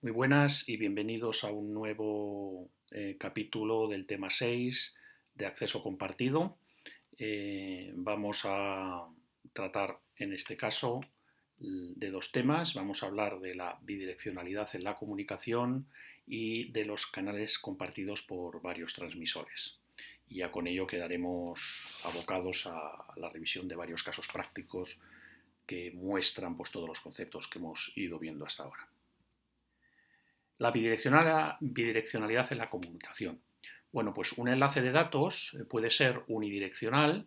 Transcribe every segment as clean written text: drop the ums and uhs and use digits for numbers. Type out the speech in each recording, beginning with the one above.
Muy buenas y bienvenidos a un nuevo capítulo del tema 6 de acceso compartido. Vamos a tratar en este caso de dos temas. Vamos a hablar de la bidireccionalidad en la comunicación y de los canales compartidos por varios transmisores. Y ya con ello quedaremos abocados a la revisión de varios casos prácticos que muestran pues, todos los conceptos que hemos ido viendo hasta ahora. La bidireccionalidad en la comunicación. Bueno, pues un enlace de datos puede ser unidireccional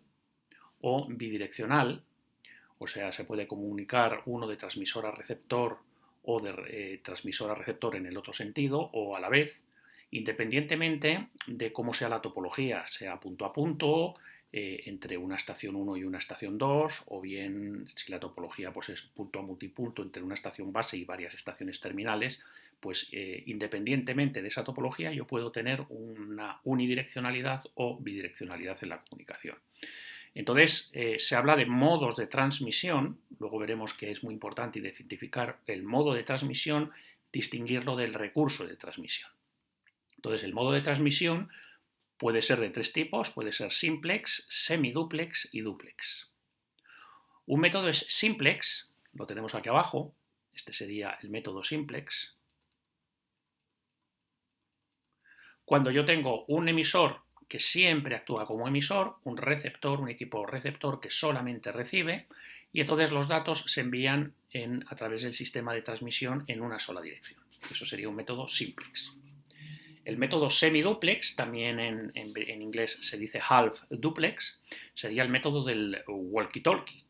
o bidireccional, o sea, se puede comunicar uno de transmisor a receptor o de transmisor a receptor en el otro sentido o a la vez, independientemente de cómo sea la topología, sea punto a punto, entre una estación 1 y una estación 2, o bien si la topología pues, es punto a multipunto entre una estación base y varias estaciones terminales, pues independientemente de esa topología yo puedo tener una unidireccionalidad o bidireccionalidad en la comunicación. Entonces, se habla de modos de transmisión, luego veremos que es muy importante identificar el modo de transmisión, distinguirlo del recurso de transmisión. Entonces, el modo de transmisión puede ser de tres tipos, puede ser simplex, semiduplex y duplex. Un método es simplex, lo tenemos aquí abajo, este sería el método simplex. Cuando yo tengo un emisor que siempre actúa como emisor, un receptor, un equipo receptor que solamente recibe, y entonces los datos se envían a través del sistema de transmisión en una sola dirección. Eso sería un método simplex. El método semiduplex, también en inglés se dice half duplex, sería el método del walkie-talkie.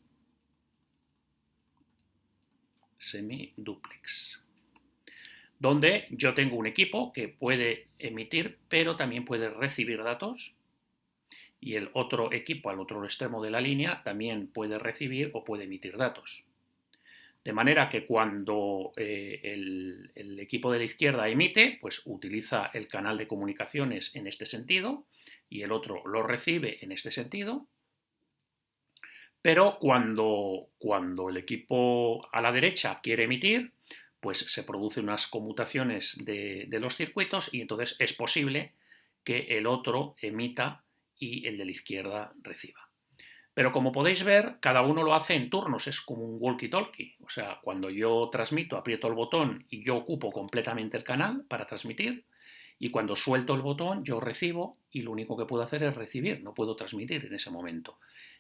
Semiduplex. Donde yo tengo un equipo que puede emitir, pero también puede recibir datos, y el otro equipo al otro extremo de la línea también puede recibir o puede emitir datos. De manera que cuando el equipo de la izquierda emite, pues utiliza el canal de comunicaciones en este sentido y el otro lo recibe en este sentido. Pero cuando el equipo a la derecha quiere emitir, pues se producen unas conmutaciones de los circuitos y entonces es posible que el otro emita y el de la izquierda reciba. Pero como podéis ver, cada uno lo hace en turnos, es como un walkie-talkie. O sea, cuando yo transmito, aprieto el botón y yo ocupo completamente el canal para transmitir, y cuando suelto el botón yo recibo y lo único que puedo hacer es recibir, no puedo transmitir en ese momento.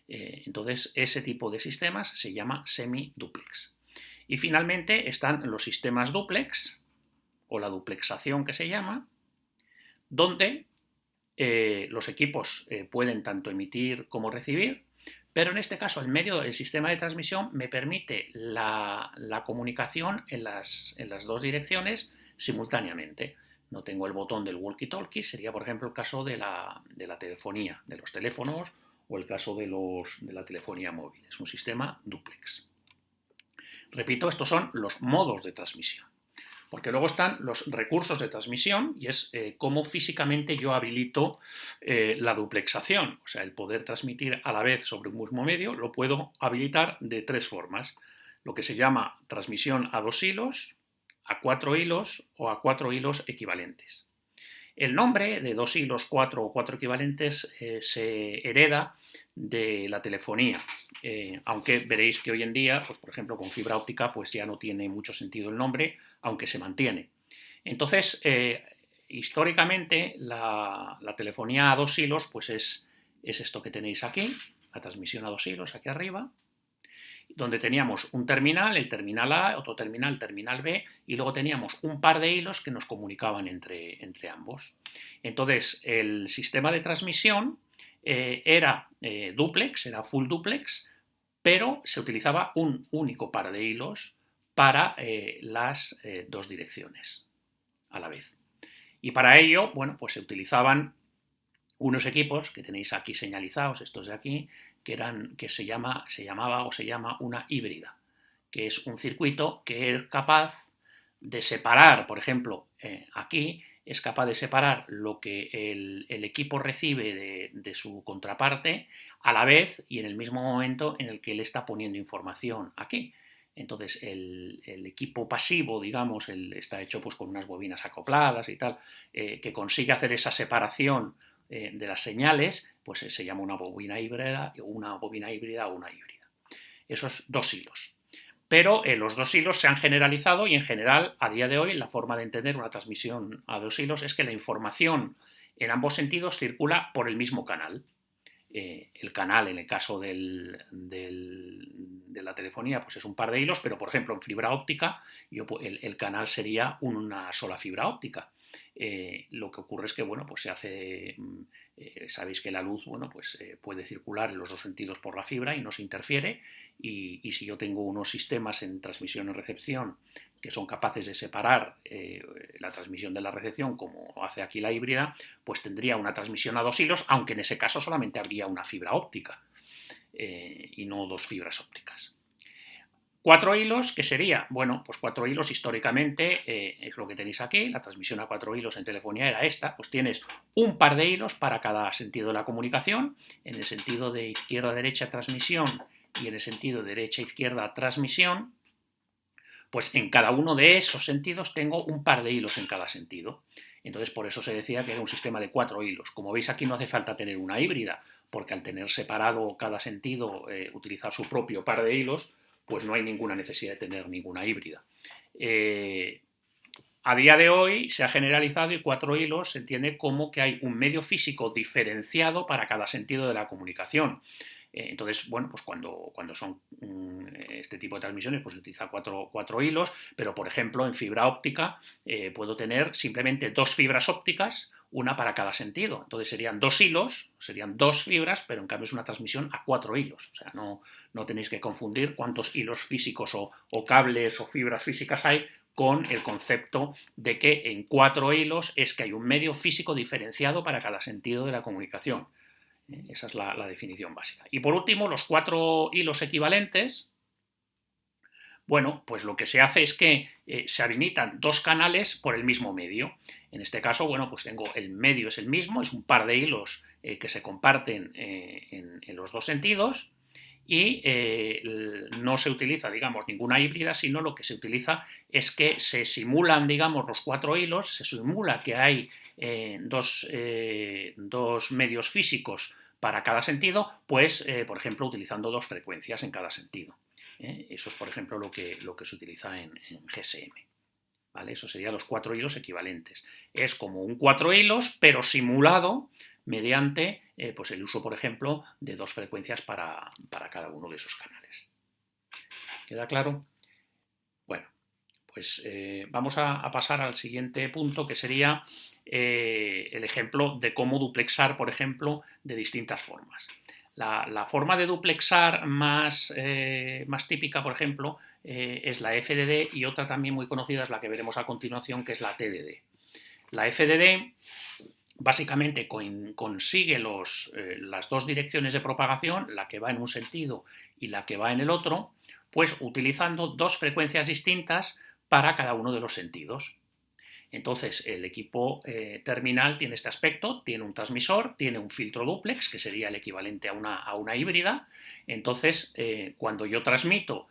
Entonces, ese tipo de sistemas se llama semi-duplex. Y finalmente están los sistemas duplex, o la duplexación que se llama, donde los equipos pueden tanto emitir como recibir, pero en este caso el sistema de transmisión me permite la comunicación en las dos direcciones simultáneamente. No tengo el botón del walkie-talkie, sería por ejemplo el caso de la telefonía, de los teléfonos, o el caso de la telefonía móvil. Es un sistema duplex. Repito, estos son los modos de transmisión. Porque luego están los recursos de transmisión y es cómo físicamente yo habilito la duplexación, o sea, el poder transmitir a la vez sobre un mismo medio, lo puedo habilitar de tres formas. Lo que se llama transmisión a 2 hilos, a 4 hilos o a 4 hilos equivalentes. El nombre de 2 hilos, 4 o 4 equivalentes se hereda de la telefonía, aunque veréis que hoy en día, pues por ejemplo con fibra óptica, pues ya no tiene mucho sentido el nombre, aunque se mantiene. Entonces, históricamente la telefonía a 2 hilos pues es esto que tenéis aquí, la transmisión a 2 hilos aquí arriba, donde teníamos un terminal, el terminal A, otro terminal, el terminal B, y luego teníamos un par de hilos que nos comunicaban entre ambos. Entonces, el sistema de transmisión era duplex, era full duplex, pero se utilizaba un único par de hilos para las dos direcciones a la vez. Y para ello, bueno, pues se utilizaban unos equipos que tenéis aquí señalizados, estos de aquí, que se llama una híbrida, que es un circuito que es capaz de separar, por ejemplo, aquí es capaz de separar lo que el equipo recibe de su contraparte a la vez y en el mismo momento en el que él está poniendo información aquí. Entonces el equipo pasivo, digamos, está hecho pues con unas bobinas acopladas y tal, que consigue hacer esa separación de las señales, pues se llama una bobina híbrida o una híbrida. Esos dos hilos. Pero los dos hilos se han generalizado y en general, a día de hoy, la forma de entender una transmisión a dos hilos es que la información en ambos sentidos circula por el mismo canal. El canal, en el caso de la telefonía, pues es un par de hilos, pero por ejemplo en fibra óptica el canal sería una sola fibra óptica. Lo que ocurre es que, bueno, pues se hace, sabéis que la luz, bueno, pues puede circular en los dos sentidos por la fibra y no se interfiere, y si yo tengo unos sistemas en transmisión y recepción que son capaces de separar la transmisión de la recepción, como hace aquí la híbrida, pues tendría una transmisión a dos hilos, aunque en ese caso solamente habría una fibra óptica y no dos fibras ópticas. Cuatro hilos, ¿qué sería? Bueno, pues cuatro hilos históricamente es lo que tenéis aquí. La transmisión a cuatro hilos en telefonía era esta. Pues tienes un par de hilos para cada sentido de la comunicación. En el sentido de izquierda-derecha transmisión y en el sentido derecha-izquierda transmisión. Pues en cada uno de esos sentidos tengo un par de hilos en cada sentido. Entonces por eso se decía que era un sistema de cuatro hilos. Como veis aquí no hace falta tener una híbrida, porque al tener separado cada sentido, utilizar su propio par de hilos, pues no hay ninguna necesidad de tener ninguna híbrida. A día de hoy se ha generalizado y cuatro hilos se entiende como que hay un medio físico diferenciado para cada sentido de la comunicación. Entonces, bueno, pues cuando son este tipo de transmisiones, pues se utiliza cuatro hilos, pero por ejemplo en fibra óptica puedo tener simplemente dos fibras ópticas, una para cada sentido. Entonces serían dos hilos, serían dos fibras, pero en cambio es una transmisión a cuatro hilos. O sea, no tenéis que confundir cuántos hilos físicos o cables o fibras físicas hay con el concepto de que en cuatro hilos es que hay un medio físico diferenciado para cada sentido de la comunicación. Esa es la definición básica. Y por último, los cuatro hilos equivalentes. Bueno, pues lo que se hace es que se habilitan dos canales por el mismo medio. En este caso, bueno, pues tengo el medio es el mismo, es un par de hilos que se comparten en los dos sentidos y no se utiliza, digamos, ninguna híbrida, sino lo que se utiliza es que se simulan, digamos, los cuatro hilos, se simula que hay dos medios físicos para cada sentido, pues, por ejemplo, utilizando dos frecuencias en cada sentido. Eso es, por ejemplo, lo que se utiliza en GSM. ¿Vale? Eso serían los cuatro hilos equivalentes. Es como un cuatro hilos, pero simulado mediante pues el uso, por ejemplo, de dos frecuencias para cada uno de esos canales. ¿Queda claro? Bueno, pues vamos a pasar al siguiente punto, que sería el ejemplo de cómo duplexar, por ejemplo, de distintas formas. La forma de duplexar más típica, por ejemplo, es la FDD, y otra también muy conocida es la que veremos a continuación, que es la TDD. La FDD básicamente consigue las dos direcciones de propagación, la que va en un sentido y la que va en el otro, pues utilizando dos frecuencias distintas para cada uno de los sentidos. Entonces el equipo terminal tiene este aspecto, tiene un transmisor, tiene un filtro dúplex, que sería el equivalente a una híbrida. Entonces cuando yo transmito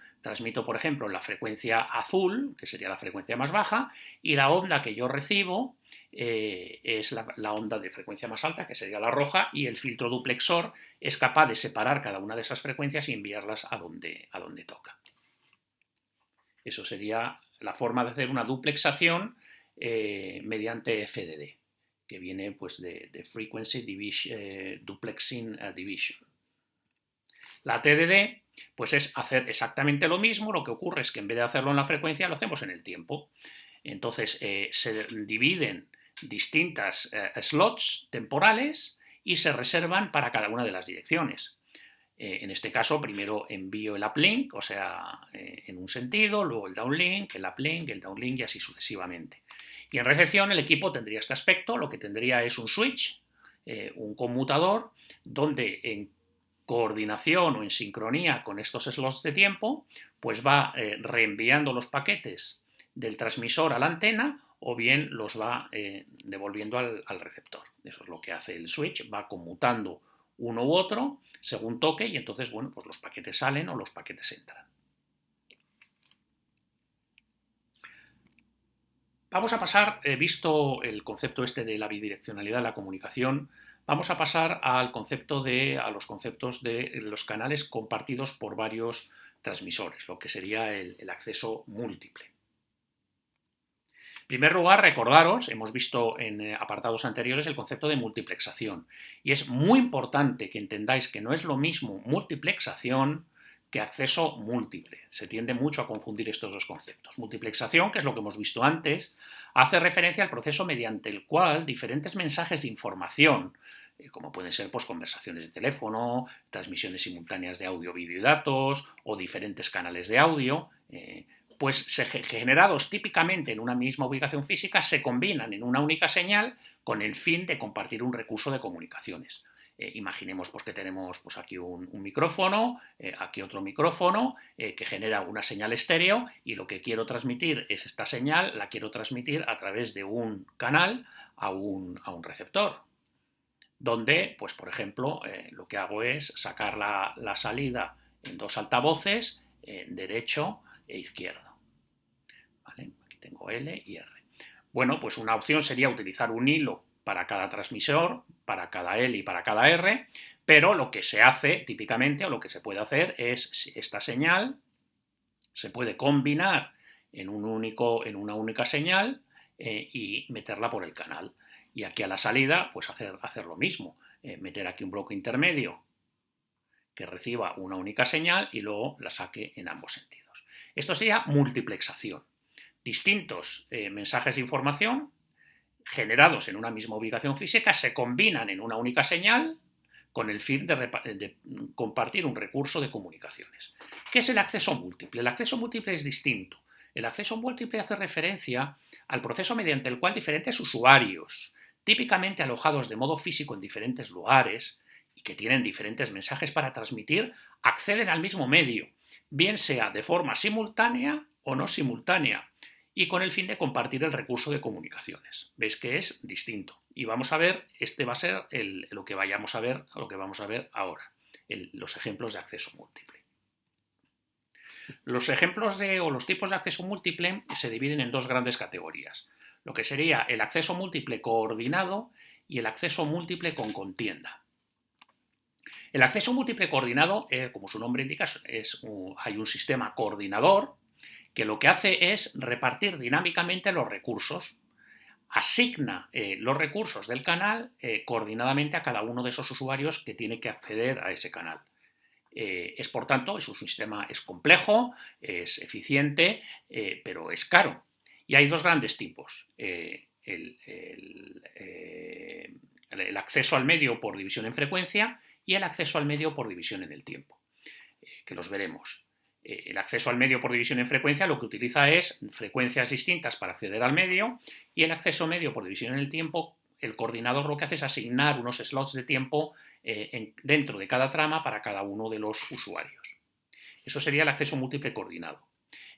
por ejemplo la frecuencia azul, que sería la frecuencia más baja, y la onda que yo recibo es la onda de frecuencia más alta, que sería la roja, y el filtro duplexor es capaz de separar cada una de esas frecuencias y enviarlas a donde toca. Eso sería la forma de hacer una duplexación mediante FDD, que viene pues de Frequency Duplexing Division. La TDD pues es hacer exactamente lo mismo, lo que ocurre es que en vez de hacerlo en la frecuencia lo hacemos en el tiempo. Entonces se dividen distintas slots temporales y se reservan para cada una de las direcciones. En este caso, primero envío el uplink, o sea, en un sentido, luego el downlink, el uplink, el downlink y así sucesivamente. Y en recepción el equipo tendría este aspecto, lo que tendría es un switch, un conmutador, donde en coordinación o en sincronía con estos slots de tiempo, pues va reenviando los paquetes del transmisor a la antena o bien los va devolviendo al receptor. Eso es lo que hace el switch, va conmutando uno u otro según toque y entonces, bueno, pues los paquetes salen o los paquetes entran. Vamos a pasar, visto el concepto este de la bidireccionalidad de la comunicación, vamos a pasar a los conceptos de los canales compartidos por varios transmisores, lo que sería el acceso múltiple. En primer lugar, recordaros, hemos visto en apartados anteriores el concepto de multiplexación, y es muy importante que entendáis que no es lo mismo multiplexación que acceso múltiple. Se tiende mucho a confundir estos dos conceptos. Multiplexación, que es lo que hemos visto antes, hace referencia al proceso mediante el cual diferentes mensajes de información, como pueden ser pues, conversaciones de teléfono, transmisiones simultáneas de audio, vídeo y datos, o diferentes canales de audio, pues generados típicamente en una misma ubicación física, se combinan en una única señal con el fin de compartir un recurso de comunicaciones. Imaginemos pues, que tenemos pues, aquí un micrófono, aquí otro micrófono, que genera una señal estéreo, y lo que quiero transmitir es esta señal, la quiero transmitir a través de un canal a un receptor, donde, pues, por ejemplo, lo que hago es sacar la salida en dos altavoces, derecho e izquierdo. ¿Vale? Aquí tengo L y R. Bueno, pues una opción sería utilizar un hilo para cada transmisor, para cada L y para cada R, pero lo que se hace típicamente, o lo que se puede hacer, es esta señal se puede combinar en una única señal y meterla por el canal. Y aquí a la salida, pues hacer lo mismo, meter aquí un bloque intermedio que reciba una única señal y luego la saque en ambos sentidos. Esto sería multiplexación. Distintos mensajes de información generados en una misma ubicación física se combinan en una única señal con el fin de compartir un recurso de comunicaciones. ¿Qué es el acceso múltiple? El acceso múltiple es distinto. El acceso múltiple hace referencia al proceso mediante el cual diferentes usuarios, típicamente alojados de modo físico en diferentes lugares y que tienen diferentes mensajes para transmitir, acceden al mismo medio, bien sea de forma simultánea o no simultánea, y con el fin de compartir el recurso de comunicaciones. Veis que es distinto. Y vamos a ver, este va a ser lo que vamos a ver ahora, los ejemplos de acceso múltiple. Los ejemplos o los tipos de acceso múltiple se dividen en dos grandes categorías, lo que sería el acceso múltiple coordinado y el acceso múltiple con contienda. El acceso múltiple coordinado, como su nombre indica, hay un sistema coordinador que lo que hace es repartir dinámicamente los recursos, asigna los recursos del canal coordinadamente a cada uno de esos usuarios que tiene que acceder a ese canal. Por tanto, es un sistema complejo, es eficiente, pero es caro. Y hay dos grandes tipos. El acceso al medio por división en frecuencia y el acceso al medio por división en el tiempo, que los veremos. El acceso al medio por división en frecuencia lo que utiliza es frecuencias distintas para acceder al medio, y el acceso medio por división en el tiempo, el coordinador lo que hace es asignar unos slots de tiempo dentro de cada trama para cada uno de los usuarios. Eso sería el acceso múltiple coordinado.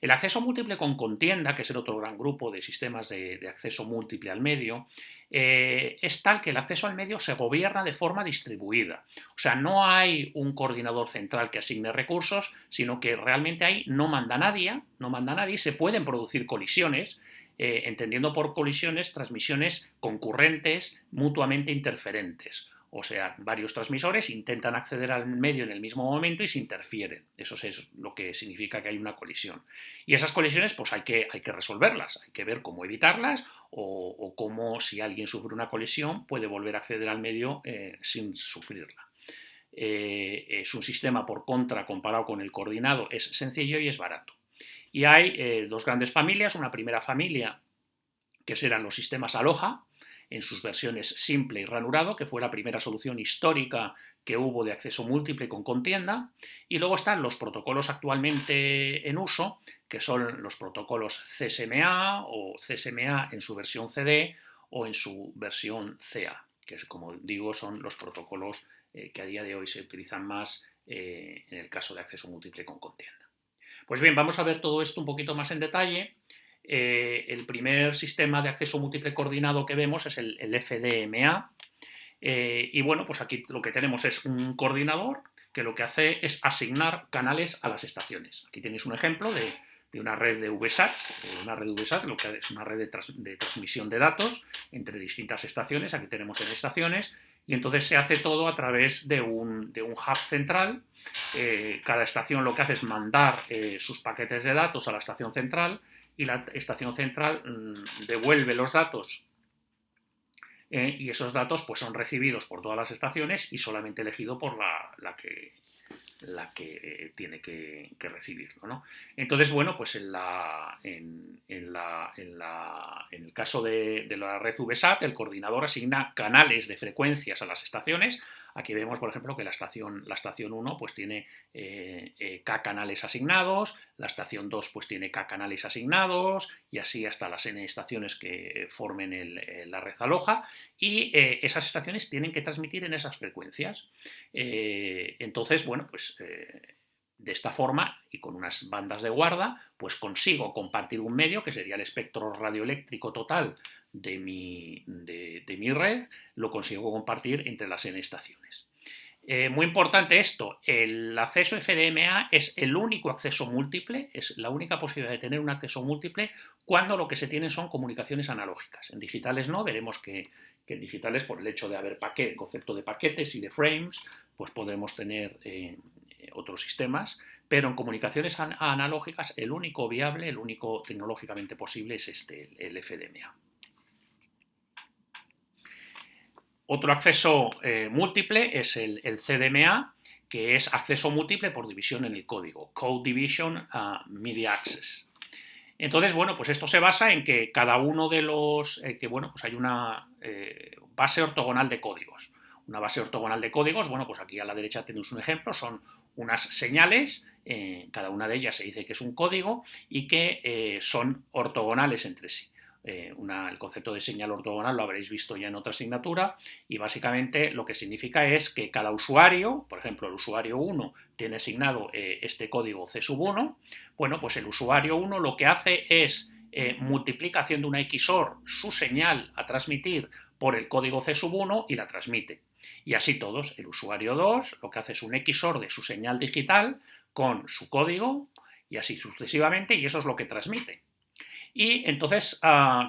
El acceso múltiple con contienda, que es el otro gran grupo de sistemas de acceso múltiple al medio, es tal que el acceso al medio se gobierna de forma distribuida. O sea, no hay un coordinador central que asigne recursos, sino que realmente ahí no manda nadie, se pueden producir colisiones, entendiendo por colisiones transmisiones concurrentes mutuamente interferentes. O sea, varios transmisores intentan acceder al medio en el mismo momento y se interfieren. Eso es lo que significa que hay una colisión. Y esas colisiones pues hay que resolverlas, hay que ver cómo evitarlas o cómo, si alguien sufre una colisión, puede volver a acceder al medio sin sufrirla. Es un sistema, por contra, comparado con el coordinado, es sencillo y es barato. Y hay dos grandes familias. Una primera familia, que serán los sistemas Aloha, en sus versiones simple y ranurado, que fue la primera solución histórica que hubo de acceso múltiple con contienda, y luego están los protocolos actualmente en uso, que son los protocolos CSMA o CSMA en su versión CD o en su versión CA, que es, como digo, son los protocolos que a día de hoy se utilizan más en el caso de acceso múltiple con contienda. Pues bien, vamos a ver todo esto un poquito más en detalle. El primer sistema de acceso múltiple coordinado que vemos es el FDMA, y bueno, pues aquí lo que tenemos es un coordinador que lo que hace es asignar canales a las estaciones. Aquí tenéis un ejemplo una red de VSATs. Una red de VSAT lo que es una red de transmisión de datos entre distintas estaciones. Aquí tenemos en estaciones, y entonces se hace todo a través de un hub central. Cada estación lo que hace es mandar sus paquetes de datos a la estación central, y la estación central devuelve los datos, y esos datos pues son recibidos por todas las estaciones y solamente elegido por la que tiene que recibirlo, ¿no? Entonces, bueno, pues en el caso de la red VSAT, el coordinador asigna canales de frecuencias a las estaciones. Aquí vemos, por ejemplo, que la estación 1 pues tiene K canales asignados, la estación 2 pues tiene K canales asignados, y así hasta las N estaciones que formen la red aloja, y esas estaciones tienen que transmitir en esas frecuencias. Entonces, bueno, pues de esta forma y con unas bandas de guarda, pues consigo compartir un medio, que sería el espectro radioeléctrico total de mi red, lo consigo compartir entre las N estaciones. Muy importante esto, el acceso FDMA es el único acceso múltiple, es la única posibilidad de tener un acceso múltiple cuando lo que se tienen son comunicaciones analógicas. En digitales no, veremos que en digitales, por el hecho de haber concepto de paquetes y de frames, pues podremos tener otros sistemas, pero en comunicaciones analógicas el único viable, el único tecnológicamente posible es el FDMA. Otro acceso múltiple es el CDMA, que es acceso múltiple por división en el código, Code Division Media Access. Entonces, bueno, pues esto se basa en que cada uno de los, pues hay una base ortogonal de códigos. Una base ortogonal de códigos, bueno, pues aquí a la derecha tenemos un ejemplo, son unas señales, cada una de ellas se dice que es un código y que son ortogonales entre sí. El concepto de señal ortogonal lo habréis visto ya en otra asignatura, y básicamente lo que significa es que cada usuario, por ejemplo el usuario 1 tiene asignado este código C1, bueno, pues el usuario 1 lo que hace es multiplica haciendo una XOR su señal a transmitir por el código C1 y la transmite. Y así todos, el usuario 2 lo que hace es un XOR de su señal digital con su código, y así sucesivamente, y eso es lo que transmite. Y entonces,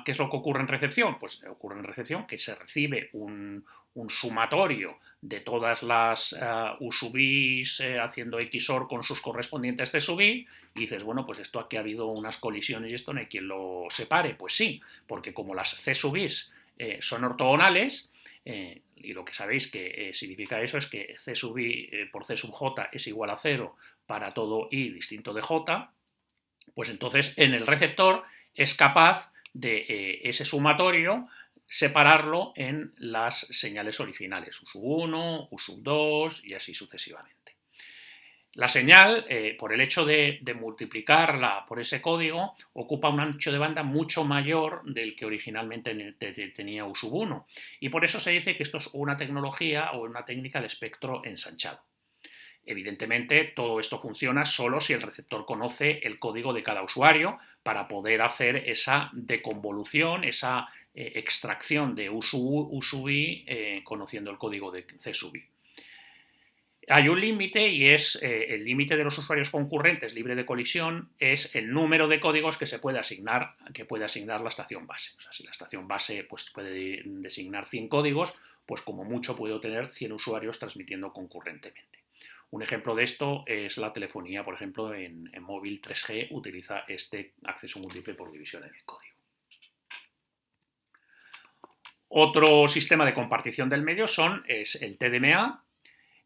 ¿qué es lo que ocurre en recepción? Pues ocurre en recepción que se recibe un sumatorio de todas las U sub i's haciendo XOR con sus correspondientes C sub i, y dices, bueno, pues esto aquí ha habido unas colisiones y esto no hay quien lo separe. Pues sí, porque como las C sub i's son ortogonales, y lo que sabéis que significa eso es que C sub i por C sub j es igual a 0 para todo i distinto de j, pues entonces en el receptor es capaz de ese sumatorio separarlo en las señales originales, U sub 1, U sub 2 y así sucesivamente. La señal, por el hecho de multiplicarla por ese código, ocupa un ancho de banda mucho mayor del que originalmente tenía U sub 1, y por eso se dice que esto es una tecnología o una técnica de espectro ensanchado. Evidentemente, todo esto funciona solo si el receptor conoce el código de cada usuario para poder hacer esa deconvolución, esa extracción de U sub i conociendo el código de C sub i. Hay un límite, y es el límite de los usuarios concurrentes libre de colisión, es el número de códigos que se puede asignar, la estación base. O sea, si la estación base pues, puede designar 100 códigos, pues como mucho puedo tener 100 usuarios transmitiendo concurrentemente. Un ejemplo de esto es la telefonía, por ejemplo, en móvil 3G utiliza este acceso múltiple por división en el código. Otro sistema de compartición del medio es el TDMA,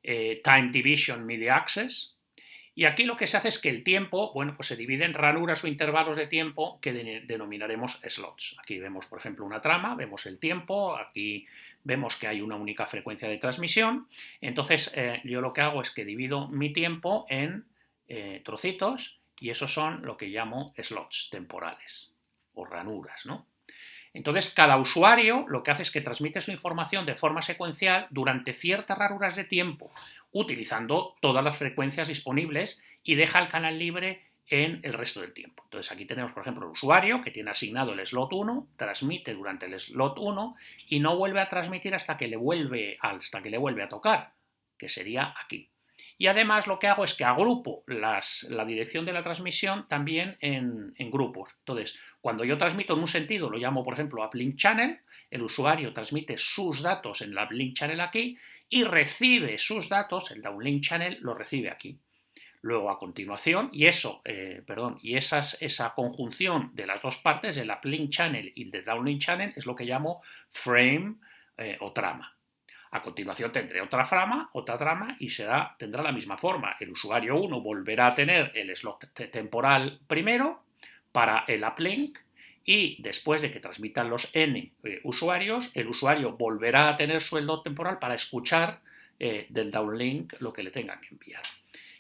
Time Division Media Access, y aquí lo que se hace es que el tiempo, bueno, pues se divide en ranuras o intervalos de tiempo que denominaremos slots. Aquí vemos, por ejemplo, una trama, vemos el tiempo, aquí vemos que hay una única frecuencia de transmisión. Entonces, yo lo que hago es que divido mi tiempo en trocitos, y esos son lo que llamo slots temporales o ranuras, ¿no? Entonces, cada usuario lo que hace es que transmite su información de forma secuencial durante ciertas ranuras de tiempo, utilizando todas las frecuencias disponibles, y deja el canal libre en el resto del tiempo. Entonces, aquí tenemos, por ejemplo, el usuario que tiene asignado el slot 1, transmite durante el slot 1 y no vuelve a transmitir hasta que le vuelve a tocar, que sería aquí. Y además lo que hago es que agrupo la dirección de la transmisión también en grupos. Entonces, cuando yo transmito en un sentido, lo llamo por ejemplo uplink channel, el usuario transmite sus datos en la uplink channel aquí y recibe sus datos, el downlink channel lo recibe aquí. Luego, a continuación, esa conjunción de las dos partes, del uplink channel y del downlink channel, es lo que llamo frame o trama. A continuación tendré otra trama y tendrá la misma forma. El usuario 1 volverá a tener el slot temporal primero para el uplink y después de que transmitan los n usuarios, el usuario volverá a tener su slot temporal para escuchar del downlink lo que le tengan que enviar.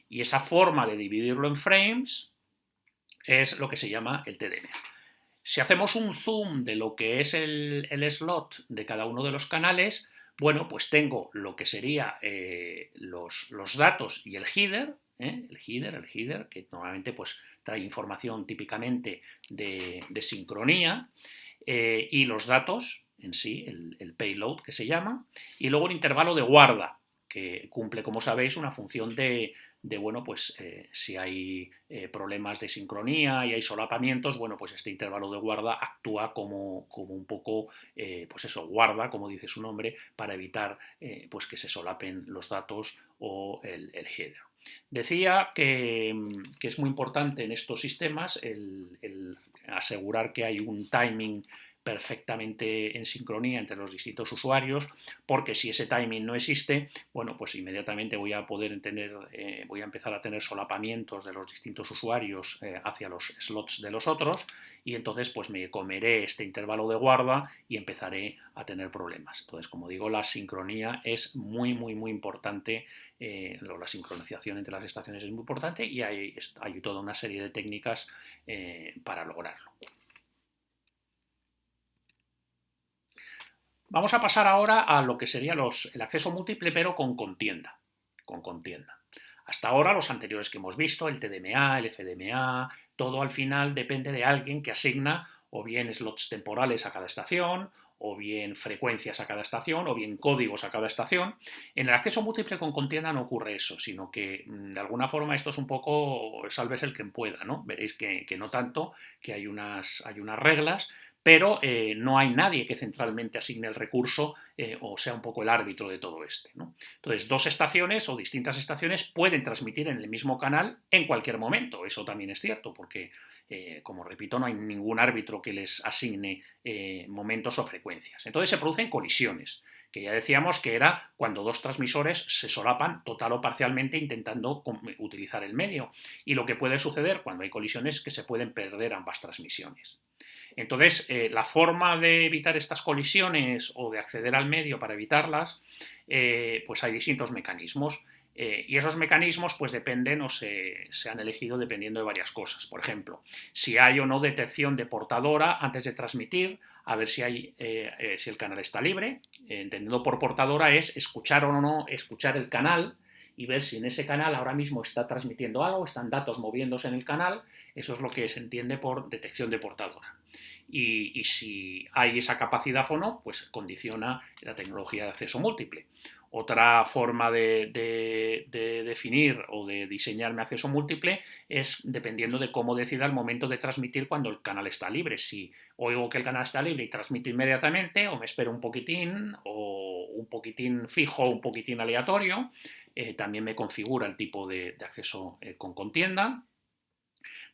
Y esa forma de dividirlo en frames es lo que se llama el TDMA. Si hacemos un zoom de lo que es el slot de cada uno de los canales, bueno, pues tengo lo que sería los datos y el header, el header, que normalmente pues trae información típicamente de sincronía, y los datos en sí, el payload que se llama, y luego un intervalo de guarda, que cumple, como sabéis, una función bueno, pues si hay problemas de sincronía y hay solapamientos, bueno, pues este intervalo de guarda actúa como un poco, pues eso, guarda, como dice su nombre, para evitar pues que se solapen los datos o el header. Decía que es muy importante en estos sistemas el asegurar que hay un timing perfectamente en sincronía entre los distintos usuarios, porque si ese timing no existe, bueno, pues inmediatamente voy a empezar a tener solapamientos de los distintos usuarios hacia los slots de los otros, y entonces pues me comeré este intervalo de guarda y empezaré a tener problemas. Entonces, como digo, la sincronía es muy importante, la sincronización entre las estaciones es muy importante y hay toda una serie de técnicas para lograrlo. Vamos a pasar ahora a lo que sería el acceso múltiple, pero con contienda. Hasta ahora, los anteriores que hemos visto, el TDMA, el FDMA, todo al final depende de alguien que asigna o bien slots temporales a cada estación, o bien frecuencias a cada estación, o bien códigos a cada estación. En el acceso múltiple con contienda no ocurre eso, sino que de alguna forma esto es un poco sálvese el quien pueda, ¿no? Veréis que no tanto, que hay unas reglas, pero no hay nadie que centralmente asigne el recurso o sea un poco el árbitro de todo ¿no? Entonces, dos estaciones o distintas estaciones pueden transmitir en el mismo canal en cualquier momento. Eso también es cierto, porque, como repito, no hay ningún árbitro que les asigne momentos o frecuencias. Entonces se producen colisiones, que ya decíamos que era cuando dos transmisores se solapan total o parcialmente intentando utilizar el medio. Y lo que puede suceder cuando hay colisiones es que se pueden perder ambas transmisiones. Entonces, la forma de evitar estas colisiones o de acceder al medio para evitarlas, pues hay distintos mecanismos. Y esos mecanismos pues dependen o se han elegido dependiendo de varias cosas. Por ejemplo, si hay o no detección de portadora antes de transmitir, a ver si el canal está libre. Entendiendo por portadora es escuchar o no escuchar el canal y ver si en ese canal ahora mismo está transmitiendo algo, están datos moviéndose en el canal. Eso es lo que se entiende por detección de portadora. Y si hay esa capacidad o no, pues condiciona la tecnología de acceso múltiple. Otra forma de definir o de diseñar mi acceso múltiple es dependiendo de cómo decida el momento de transmitir cuando el canal está libre. Si oigo que el canal está libre y transmito inmediatamente, o me espero un poquitín, o un poquitín fijo, un poquitín aleatorio, también me configura el tipo de acceso con contienda.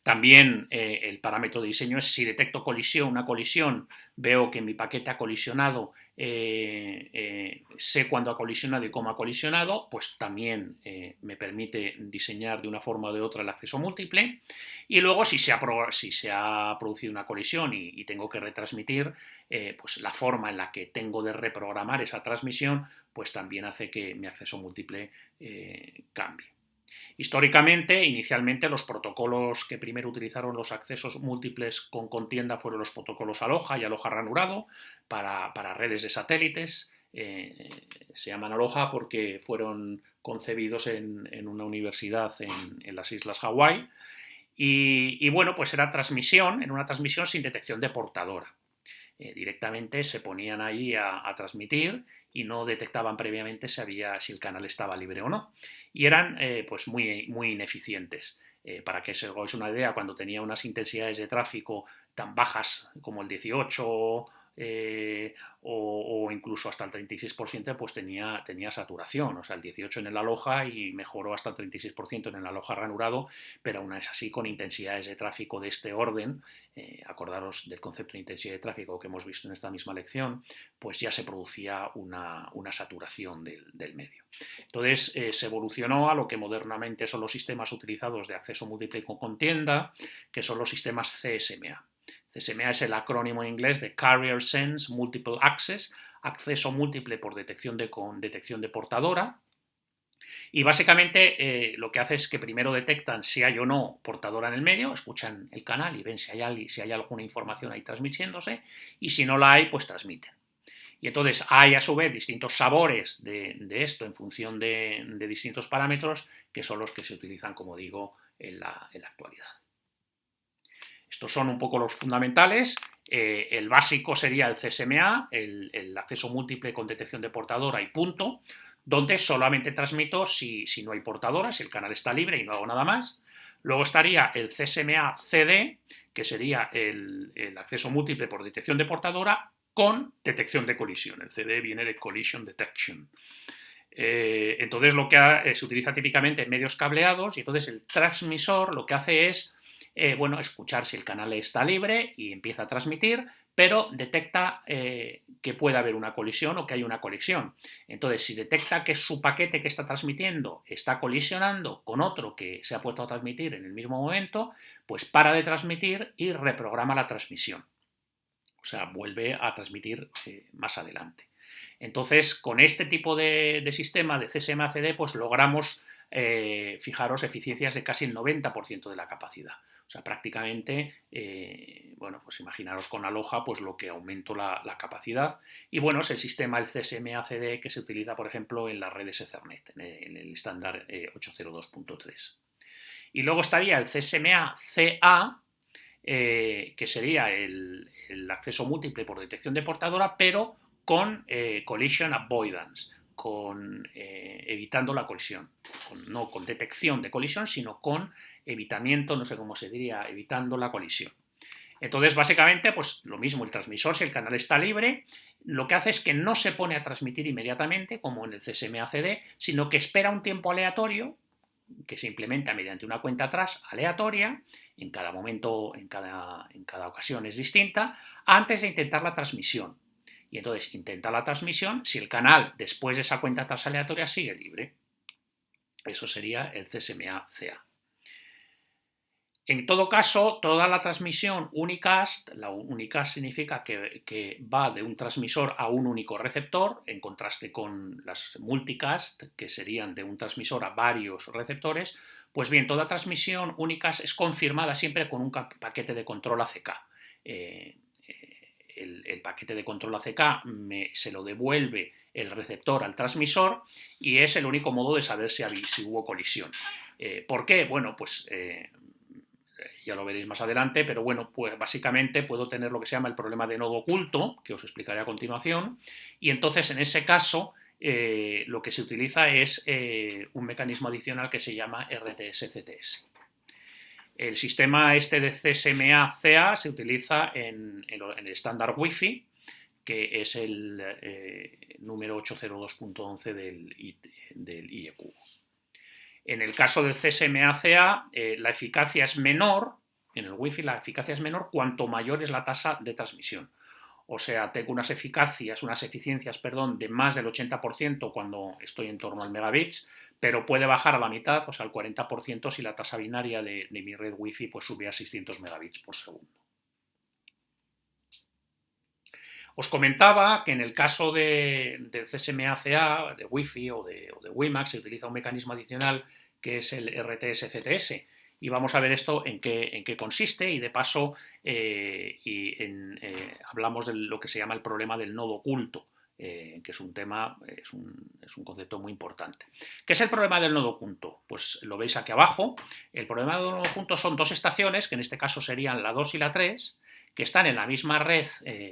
También el parámetro de diseño es si detecto una colisión, veo que mi paquete ha colisionado, sé cuándo ha colisionado y cómo ha colisionado, pues también me permite diseñar de una forma o de otra el acceso múltiple. Y luego si se ha producido una colisión y tengo que retransmitir, pues la forma en la que tengo de reprogramar esa transmisión, pues también hace que mi acceso múltiple cambie. Históricamente, inicialmente, los protocolos que primero utilizaron los accesos múltiples con contienda fueron los protocolos Aloha y Aloha ranurado para redes de satélites. Se llaman Aloha porque fueron concebidos en una universidad en las islas Hawái. Y bueno, pues era una transmisión sin detección de portadora. Directamente se ponían ahí a transmitir y no detectaban previamente si el canal estaba libre o no. Y eran pues muy ineficientes. Para que os hagáis una idea, cuando tenía unas intensidades de tráfico tan bajas como el 18 o incluso hasta el 36%, pues tenía saturación, o sea, el 18 en el aloja y mejoró hasta el 36% en el aloja ranurado, pero aún es así con intensidades de tráfico de este orden, acordaros del concepto de intensidad de tráfico que hemos visto en esta misma lección, pues ya se producía una saturación del medio. Entonces se evolucionó a lo que modernamente son los sistemas utilizados de acceso múltiple con contienda, que son los sistemas CSMA. CSMA es el acrónimo en inglés de Carrier Sense Multiple Access, acceso múltiple por detección de portadora. Y básicamente lo que hace es que primero detectan si hay o no portadora en el medio, escuchan el canal y ven si hay alguna información ahí transmitiéndose, y si no la hay, pues transmiten. Y entonces hay a su vez distintos sabores de esto en función de distintos parámetros que son los que se utilizan, como digo, en la actualidad. Estos son un poco los fundamentales. El básico sería el CSMA, el acceso múltiple con detección de portadora y punto, donde solamente transmito si no hay portadora, si el canal está libre y no hago nada más. Luego estaría el CSMA CD, que sería el acceso múltiple por detección de portadora con detección de colisión. El CD viene de Collision Detection. Entonces lo que se utiliza típicamente en medios cableados, y entonces el transmisor lo que hace es escuchar si el canal está libre y empieza a transmitir, pero detecta que puede haber una colisión o que hay una conexión. Entonces, si detecta que su paquete que está transmitiendo está colisionando con otro que se ha puesto a transmitir en el mismo momento, pues para de transmitir y reprograma la transmisión. O sea, vuelve a transmitir más adelante. Entonces, con este tipo de sistema de CSMA-CD, pues logramos, fijaros, eficiencias de casi el 90% de la capacidad. O sea, prácticamente, pues imaginaros con Aloha, pues lo que aumentó la capacidad. Y bueno, es el sistema, el CSMA-CD, que se utiliza, por ejemplo, en las redes Ethernet, en el estándar 802.3. Y luego estaría el CSMA-CA, que sería el acceso múltiple por detección de portadora, pero con collision avoidance, evitando la colisión, no con detección de colisión, sino con evitamiento, no sé cómo se diría, evitando la colisión. Entonces, básicamente, pues lo mismo, el transmisor, si el canal está libre, lo que hace es que no se pone a transmitir inmediatamente, como en el CSMA-CD, sino que espera un tiempo aleatorio, que se implementa mediante una cuenta atrás aleatoria, en cada momento, en cada ocasión es distinta, antes de intentar la transmisión. Y entonces intenta la transmisión si el canal, después de esa cuenta atrás aleatoria, sigue libre. Eso sería el CSMA-CA. En todo caso, toda la transmisión unicast, la unicast significa que va de un transmisor a un único receptor, en contraste con las multicast, que serían de un transmisor a varios receptores. Pues bien, toda transmisión unicast es confirmada siempre con un paquete de control ACK. El paquete de control ACK se lo devuelve el receptor al transmisor y es el único modo de saber si hubo colisión. ¿Por qué? Bueno, pues ya lo veréis más adelante, pero bueno, pues básicamente puedo tener lo que se llama el problema de nodo oculto, que os explicaré a continuación, y entonces en ese caso lo que se utiliza es un mecanismo adicional que se llama RTS-CTS. El sistema este de CSMA-CA se utiliza en el estándar Wi-Fi, que es el número 802.11 del IEQ. En el caso del CSMA-CA, la eficacia es menor, en el Wi-Fi la eficacia es menor cuanto mayor es la tasa de transmisión. O sea, tengo unas eficiencias de más del 80% cuando estoy en torno al megabits, pero puede bajar a la mitad, o sea, al 40% si la tasa binaria de mi red Wi-Fi pues sube a 600 megabits por segundo. Os comentaba que en el caso del CSMA-CA, de Wi-Fi o de WiMAX, se utiliza un mecanismo adicional que es el RTS-CTS. Y vamos a ver esto en qué consiste, y de paso hablamos de lo que se llama el problema del nodo oculto, que es un tema, es un concepto muy importante. ¿Qué es el problema del nodo oculto? Pues lo veis aquí abajo. El problema del nodo oculto son dos estaciones, que en este caso serían la 2 y la 3, que están en la misma red,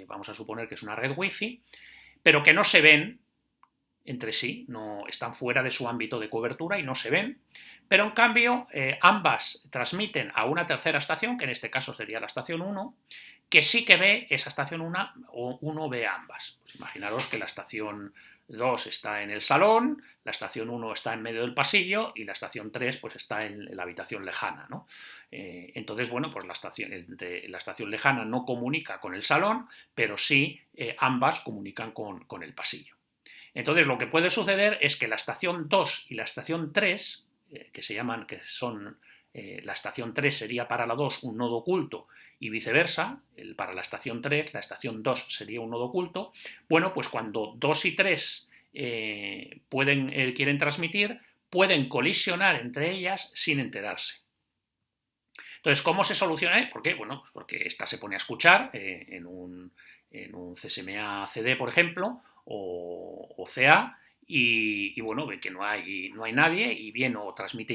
vamos a suponer que es una red wifi, pero que no se ven entre sí, no están fuera de su ámbito de cobertura y no se ven, pero en cambio ambas transmiten a una tercera estación, que en este caso sería la estación 1, que sí que ve esa estación 1 o 1 ve a ambas. Pues imaginaros que la estación 2 está en el salón, la estación 1 está en medio del pasillo y la estación 3 pues está en la habitación lejana, ¿no? Entonces, bueno, pues la estación lejana no comunica con el salón, pero sí ambas comunican con el pasillo. Entonces, lo que puede suceder es que la estación 2 y la estación 3, la estación 3 sería para la 2 un nodo oculto y viceversa, para la estación 3, la estación 2 sería un nodo oculto. Bueno, pues cuando 2 y 3 quieren transmitir, pueden colisionar entre ellas sin enterarse. Entonces, ¿cómo se soluciona? ¿Por qué? Bueno, pues porque esta se pone a escuchar en un CSMA CD, por ejemplo, o CA, y bueno, ve que no hay nadie y bien o transmite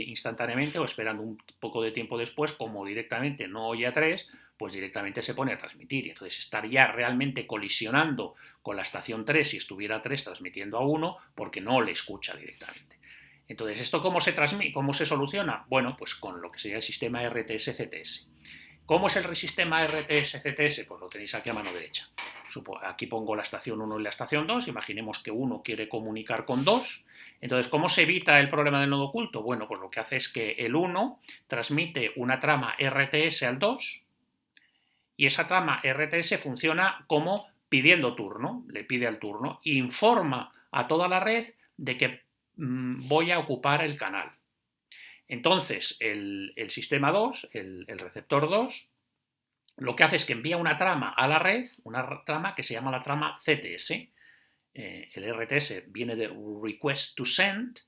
instantáneamente o esperando un poco de tiempo después, como directamente no oye a 3, pues directamente se pone a transmitir. Y entonces estaría realmente colisionando con la estación 3 si estuviera 3 transmitiendo a 1 porque no le escucha directamente. Entonces, ¿esto cómo se soluciona? Bueno, pues con lo que sería el sistema RTS-CTS. ¿Cómo es el sistema RTS-CTS? Pues lo tenéis aquí a mano derecha. Aquí pongo la estación 1 y la estación 2. Imaginemos que 1 quiere comunicar con 2. Entonces, ¿cómo se evita el problema del nodo oculto? Bueno, pues lo que hace es que el 1 transmite una trama RTS al 2 y esa trama RTS funciona como pidiendo turno, le pide al turno, e informa a toda la red de que voy a ocupar el canal. Entonces, el sistema 2, el receptor 2, lo que hace es que envía una trama a la red, una trama que se llama la trama CTS. El RTS viene de Request to Send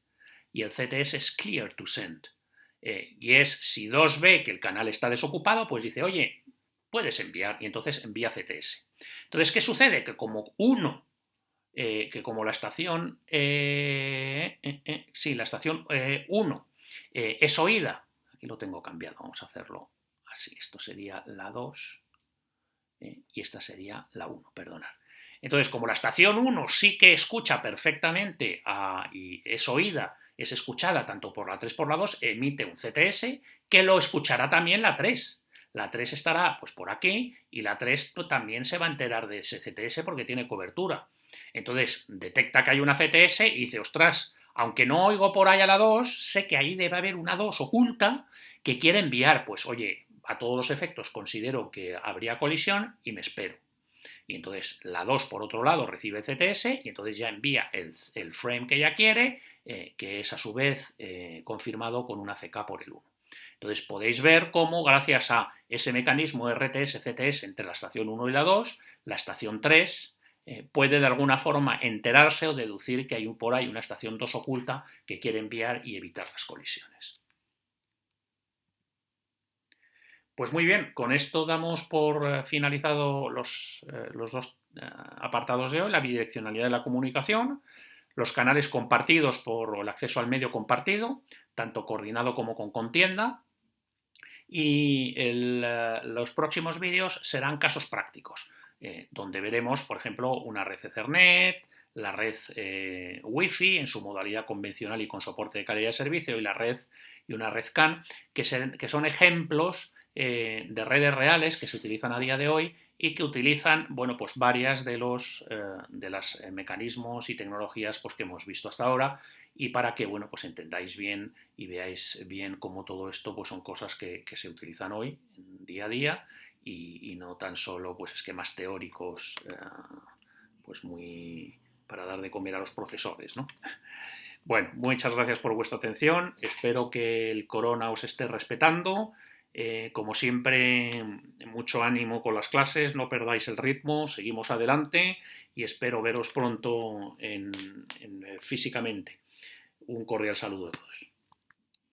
y el CTS es Clear to Send. Y es, si 2 ve que el canal está desocupado, pues dice, oye, puedes enviar, y entonces envía CTS. Entonces, ¿qué sucede? Que como la estación la estación 1 es oída, aquí lo tengo cambiado, vamos a hacerlo así, esto sería la 2 y esta sería la 1, perdonad. Entonces, como la estación 1 sí que escucha perfectamente y es oída, es escuchada tanto por la 3 como por la 2, emite un CTS que lo escuchará también la 3. La 3 estará pues por aquí y la 3 también se va a enterar de ese CTS porque tiene cobertura. Entonces, detecta que hay una CTS y dice, ostras, aunque no oigo por ahí a la 2, sé que ahí debe haber una 2 oculta que quiere enviar. Pues oye, a todos los efectos considero que habría colisión y me espero. Y entonces la 2, por otro lado, recibe CTS y entonces ya envía el frame que ella quiere, que es a su vez confirmado con una CK por el 1. Entonces podéis ver cómo, gracias a ese mecanismo RTS-CTS entre la estación 1 y la 2, la estación 3 puede de alguna forma enterarse o deducir que hay por ahí una estación 2 oculta que quiere enviar y evitar las colisiones. Pues muy bien, con esto damos por finalizado los dos apartados de hoy, la bidireccionalidad de la comunicación, los canales compartidos por el acceso al medio compartido, tanto coordinado como con contienda, y los próximos vídeos serán casos prácticos, donde veremos, por ejemplo, una red Ethernet, la red Wi-Fi en su modalidad convencional y con soporte de calidad de servicio, y una red CAN, que son ejemplos de redes reales que se utilizan a día de hoy y que utilizan, bueno, pues varias de los mecanismos y tecnologías pues, que hemos visto hasta ahora, y para que, bueno, pues entendáis bien y veáis bien cómo todo esto pues, son cosas que se utilizan hoy, día a día, y no tan solo pues, esquemas teóricos pues muy para dar de comer a los profesores, ¿no? Bueno, muchas gracias por vuestra atención, espero que el corona os esté respetando. Como siempre, mucho ánimo con las clases, no perdáis el ritmo, seguimos adelante y espero veros pronto físicamente. Un cordial saludo a todos.